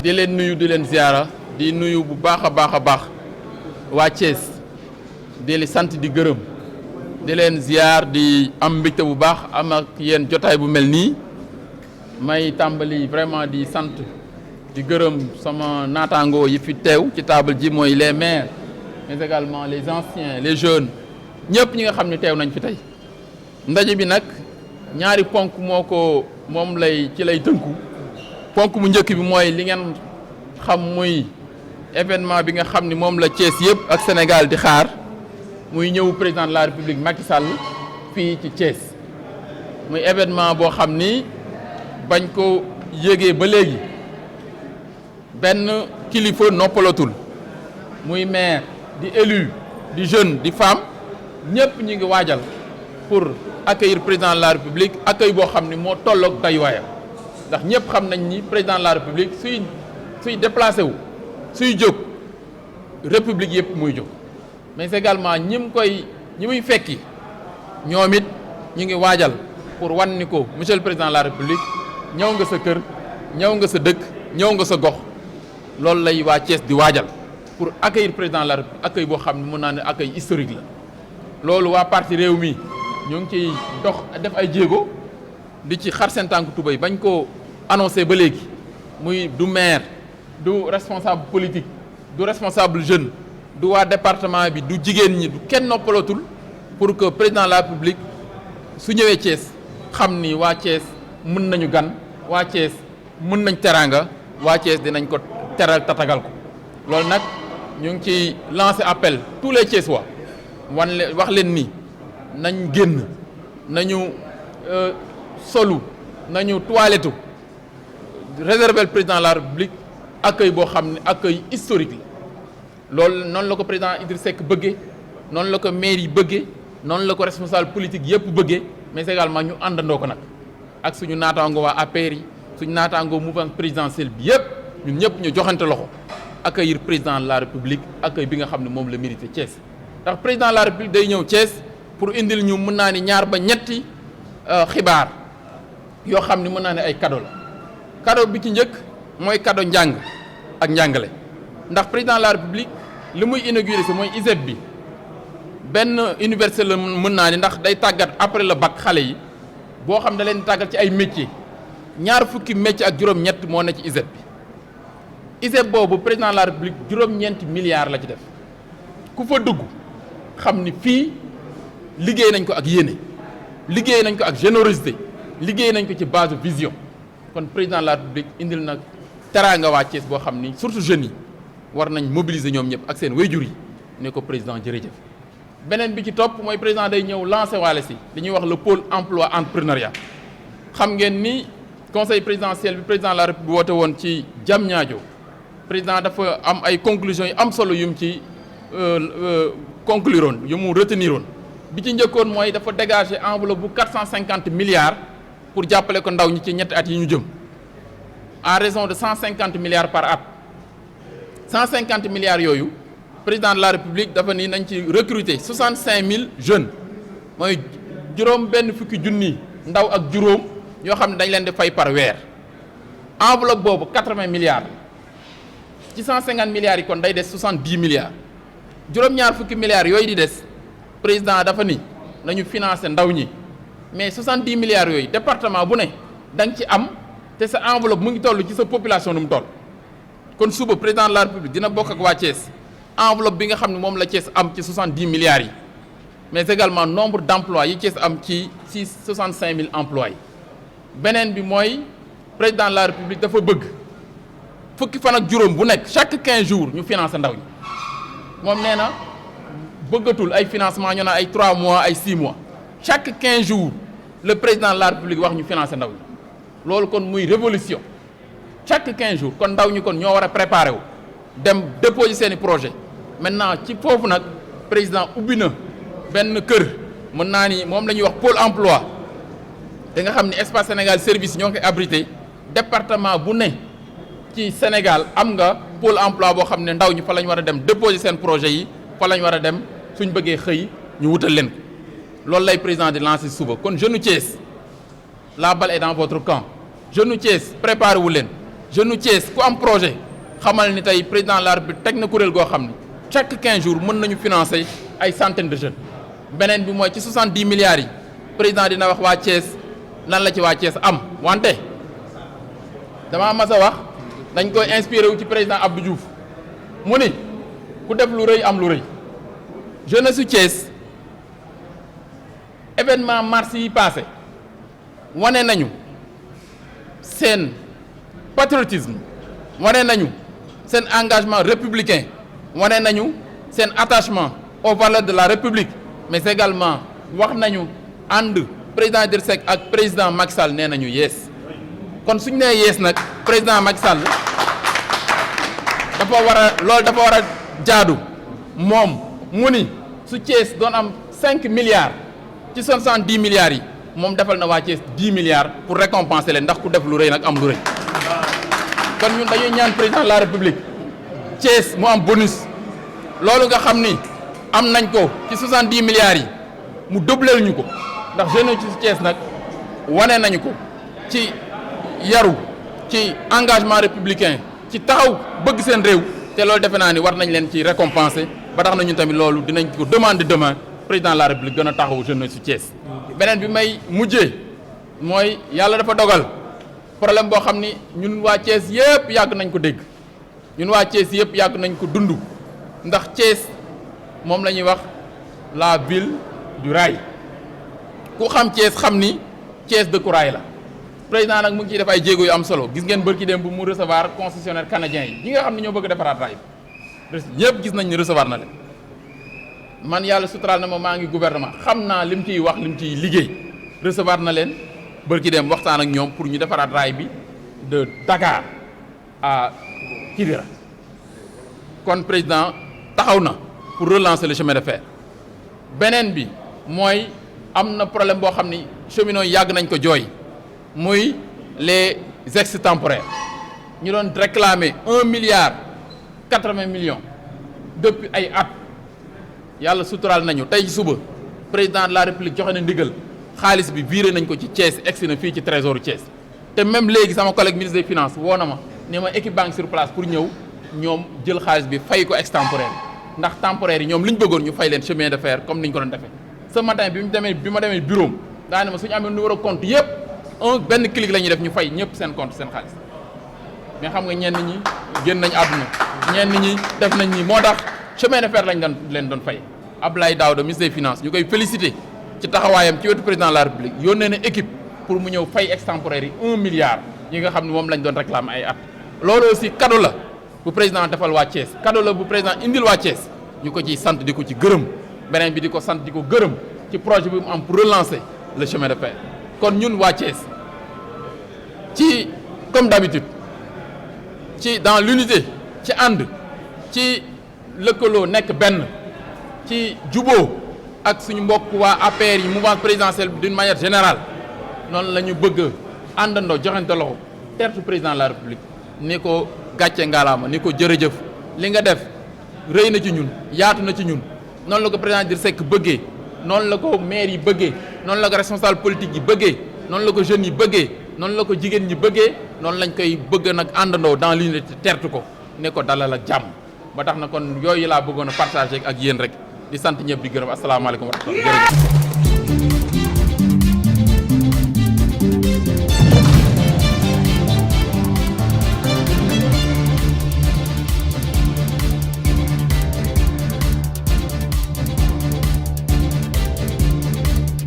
di leen nuyu di leen ziara di nuyu bu baax a baax waa Thiès di leen sant di gërëm di leen ziar di am mbégte bu baax am ak yéen jotaay bu mel nii may tàmbali vraiment di sant di gërëm sama naataangoo yi fi teew ci table ji mooy les maires mais également les anciens les jeunes ñëpp ñi nga xam ne teew nañ fi tey ndaje bi nag ñaari ponk moom lay ci lay tënku ponk mu njëkk bi mooy li ngeen xam muy événement bi nga xam ni moom la Thiès yëpp ak Sénégal di xaar muy ñëw président de la République Macky Sall fii ci Thiès muy événement boo xam ni bañ ko yégee ba léegi benn kilifa noppalatul muy maire di élu di jeune di femme ñëpp ñu ngi waajal pour accueillir président de la République accueil boo xam ni moo tolloog daywaayam ndax ñëpp xam nañ ni président de la République suy déplacé wu suy jóg république yëpp muy jóg mais également ñi muy fekki ñoom it ñu ngi waajal pour wan ni ko monsieur le président de la République ñëw nga sa kër ñëw nga sa dëkk ñëw nga sa gox loolu lay waa Thiès di waajal pour accueillir président de la République accueil boo xam ne mën naa ne accueil historique la loolu waa parti réew mi ñu ngi ciy dox def ay jéego di ci xar seen tànk tubéy bañ ko annoncé ba léegi muy du maire du responsable politique du responsable jeune du waa département bi du jigéen ñi du kenn noppalatul pour que président de la République su ñëwee Thiès xam ni waa Thiès mën nañu gan waa Thiès mën nañ teraanga waa Thiès dinañ ko teral tatagal ko loolu nag ñu ngi ciy lancer appel tous les Thiessois wax leen ni nañ génn nañu solu nañu toilettu réserver le président de la République accueil boo xam ne accueil historique la loolu noonu la ko président Idrissa Seck bëggee noonu la ko maire yi bëggee noonu la ko responsable politique yëpp bëggee mais également ñu àndandoo ko nag ak suñu naataango waa APR yi suñu naataango mouvement présidentiel bi yëpp ñun ñëpp ñu joxante loxo accueillir président de la République accueil bi nga xam ne moom la mérité Thiès ndax président de la République day ñëw Thiès pour indil ñu mën naa ni ñaar ba ñetti xibaar yoo xam ne mën naa ne ay cadeau la cadeau bi ci njëkk mooy cadeau njàng ak njàngale ndax président de la République li muy inauguré si mooy ISEP bi benn université la mën naa ni ndax day tàggat après le bac xale yi boo xam ne leen tàggat ci ay métiers ñaar fukki métier ak juróom-ñett moo ne ci ISEP bi ISEP boobu président de la République juróom-ñeenti milliards la ci def ku fa dugg xam ni fii liggéey nañ ko ak yéene liggéey nañ ko ak générosité liggéey nañ ko ci base vision kon président de la République indil nag teraanga waa Thiès boo xam ni surtout jeunes yi war nañ mobiliser ñoom ñëpp ak seen wayjur yi ne ko président jërëjëf. beneen bi ci topp mooy président day ñëw lancer waale si li ñuy wax le pôle emploi entrepreneuriat xam ngeen ni conseil présidentiel bi président de la République woote woon ci Diamniadio président dafa am ay conclusions yu am solo yu mu ci conclure woon yu mu retenir woon bi ci njëkkoon mooy dafa dégager enveloppe bu 450 milliards pour jàppale ko ndaw ñi ci ñetti at yi ñu jëm à raison de 150 milliards par at 150 milliards yooyu président de la République dafa ni nañ ci recruter 65000 jeunes mooy juróom benn fukki junni ndaw ak juróom yoo xam ne dañ leen di fay par weer enveloppe boobu 80 milliards ci 150 milliards yi kon day des 70 milliards juróom-ñaar fukki milliards yooyu di des président dafa ni nañu financer ndaw ñi mais 70 milliards yooyu département bu ne da nga ci am te sa enveloppe mu ngi toll ci sa population nu mu toll kon suba président de la République dina bokk ak waa Thiès enveloppe bi nga xam ne moom la Thiès am ci 70 milliards yi mais également nombre d' emplois yi Thiès am ci 65000 emplois yi beneen bi mooy président de la République dafa bëgg fukki fan ak juróom bu nekk chaque 15 jours ñu financer ndaw ñi moom nee na bëggatul ay financement ñu naan ay 3 mois ay 6 mois chaque 15 jours le président de la République wax ñu financer ndaw ñi loolu kon muy révolution chaque 15 jours kon ndaw ñi kon ñoo war a préparer wu dem déposer seeni projet maintenant ci foofu nag président ubbi na benn kër mën naa ni moom la ñuy wax pôle emploi da nga xam ni espace Sénégal service ñoo koy abrité département bu ne ci Sénégal am nga pôle emploi boo xam ne ndaw ñi fa la ñu war a dem déposer seen projet yi fa la ñu war a dem suñ bëggee xëy ñu wutal leen ko loolu lay président di lancer suba kon jeune Thiès la balle est dans votre camp jeune Thiès préparé wu leen jeune Thiès ku am projet xamal ni tey président de la République teg na kuréel goo xam ni chaque 15 jours mën nañu financer ay centaines de jeunes. beneen bi mooy ci 70 milliards yi président dina wax waa Thiès lan la ci waa Thiès am wante dama mas a wax dañ koy inspiré wu ci président Abdou Diouf mu ni ku def lu rëy am lu rëy jeunesse su Thiès événement mars yi passé wane nañu seen patriotisme wane nañu seen engagement républicain wane nañu seen attachement aux valeurs de la République mais également wax nañu ànd président Idrissa Seck ak président Macky Sall nee nañu yees kon suñu nee yees nag président Macky Sall dafa war a jaadu moom mu ni su Thiès doon am 5 milliards ci 70 milliards yi moom defal na waa Thiès 10 milliards pour récompenser leen ndax ku def lu rëy nag am lu rëy kon ñun dañuy ñaan président de la République Thiès mu am bonus loolu nga xam ni am nañ ko ci 70 milliards yi mu doubleel ñu ko ndax jeune ci Thiès nag wane nañu ko ci yaru ci engagement républicain ci taxaw bëgg seen réew te loolu defe naa ni war nañ leen ci récompenser ba tax na ñun tamit loolu dinañ ko demander demain président de la République gën a taxaw jeune ci Thiès. beneen bi may mujjee mooy yàlla dafa dogal problème boo xam ni ñun waa Thiès yëpp yàgg nañ ko dégg ñun waa Thiès yëpp yàgg nañ ko dund ndax Thiès moom la ñuy wax la ville du rail ku xam Thiès xam ni Thiès dëkku rail la président nag mu ngi ciy def ay jéego yu am solo gis ngeen bërki dem bu mu recevoir concessionnaire canadien yi ñi nga xam ne ñoo bëgg defaraat rail bi ñëpp gis nañ ni recevoir na leen man yàlla suturaal na ma maa ngi gouvernement xam naa lim ciy wax lim ciy liggéey recevoir na leen bërki dem waxtaan ak ñoom pour ñu defaraat rail bi de Dakar à Kidira kon président taxaw na pour relancer le chemin de fer beneen bi mooy am na problème boo xam ni cheminots yàgg nañ ko jooy muy les extemporaires ñu doon réclamer 1 milliard 80 millions depuis ay at yàlla suturaal nañu tey suba président de la République joxe na ndigal xaalis bi viré nañ ko ci Thiès egsi na fii ci trésor Thiès te même léegi sama collègue ministre des finances woo na ma ne ma équipe banque sur place pour ñëw ñoom jël xaalis bi fay ko extemporaire yi ndax temporaire yi ñoom li ñu bëggoon ñu fay leen chemin de fer comme ni ñu ko doon defee ce matin bi ma demee bureau daa ne ma suñu amee numéro compte yëpp benn clic la ñuy def ñu fay ñëpp seen compte seen xaalis mais xam nga ñenn ñi génn nañ àdduna ñenn ñi def nañ ñi moo tax chemin de fer lañ leen doon fay Abdoulaye Daouda ministre des finances ñu koy félicité ci taxawaayam ci wetu président de la République yónnee na équipe pour mu ñëw fay extemporaire yi 1 milliard yi nga xam ne moom lañ doon réclamer ay at loolu aussi cadeau la bu président defal waa Thiès cadeau la bu président indil waa Thiès ñu ko ciy sant di ko ci gërëm beneen bi di ko sant di ko gërëm ci projet bi mu am pour relancer le chemin de fer kon ñun waa Thiès ci comme d'habitude ci dans l'unité ci ànd ci lëkkaloo nekk benn ci juboo ak suñu mbokk waa APR yi mouvement présidentiel d'une manière générale noonu la ñu bëgg àndandoo joxante loxo tertu président de la République ni ko gàcce ngaalaama ni ko jërëjëf li nga def rëy na ci ñun yaatu na ci ñun noonu la ko président Idrissa Seck bëggee noonu la ko maire yi bëggee noonu la ko responsable politique yi bëggee noonu la ko jeunes yi bëggee noonu la ko jigéen ñi bëggee noonu lañ koy bëgg nag àndandoo dans l'unité tertu ko ne ko dalal ak jàmm ba tax na kon yooyu laa bëggoon a partager ak yéen rek di sant ñëpp di gërëm asalaamaaleykum wa rahmatulah jërëjëf